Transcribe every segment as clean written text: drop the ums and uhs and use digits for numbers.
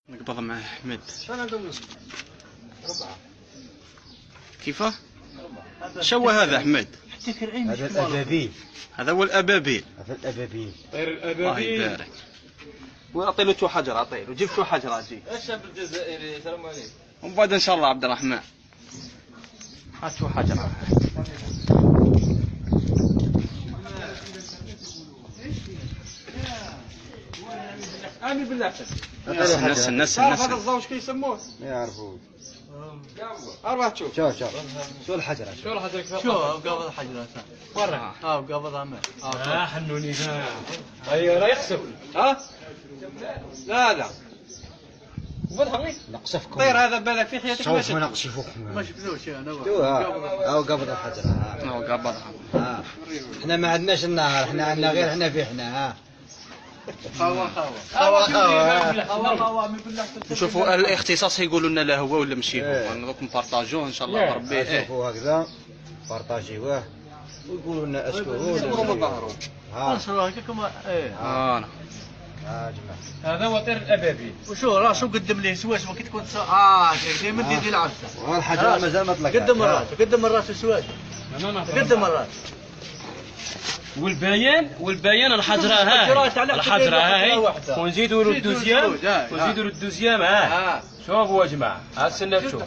نقبض مع احمد. شحال عندهم نص؟ ربعة. كيفاه؟ شو هذا احمد؟ هذا الأبابيل. هذا هو الابابيل. هذا الأبابيل. طير الله الابابيل. يبارك. واعطي له تو حجر، اعطي له، جيب تو حجر اجي. الشاب الجزائري السلام عليكم. ومن بعد ان شاء الله عبد الرحمن. هات تو حجر. امي بالله نسن تعرف هذا الزوج كي يسموه؟ ما يعرفوش. أربعة شوف. شوف شو الحجر. شو راح ادرك شو قبض حجرات ورا. قبض عمل حنوني ايوه لا يخسف. ها؟ لا وضحني نقصفكم. طير هذا بلا في حياتك شوف ما نقصفوكم. ما شفتوش انا أو قبض الحجر. هو قبضها. احنا ما عندناش النهر، احنا عندنا غير احنا في احنا. خوا نشوفوا الاختصاص يقولوا لنا لا هو ولا ماشي هو. دوك نبارطاجوه ان شاء الله بربي. شوفوا هكذا بارطاجيوه ويقولوا لنا اشكروا من ظهره. ها كما انا جماعه. هذا هو طير الابابيل. وشو راسو قدم ليه سواش وكي تكون ديما دير العبسه والحجر مازال ما طلع. قدم الراس سواش قدم الراس والبيان الحجره هاي ونزيدوا له الدوزيام ها. شوفوا يا جماعه ها السنه تشوف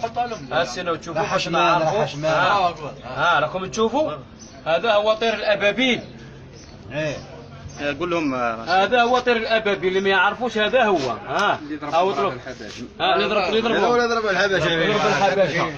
ها السنه تشوفوا باش نعرفوا ها راكم تشوفوا. هذا هو طير الابابيل. قول لهم هذا هو طير الابابيل اللي ما يعرفوش هذا هو. ها او اطلق ها اللي يضرب يضرب الحبشه. يضرب الحبشه.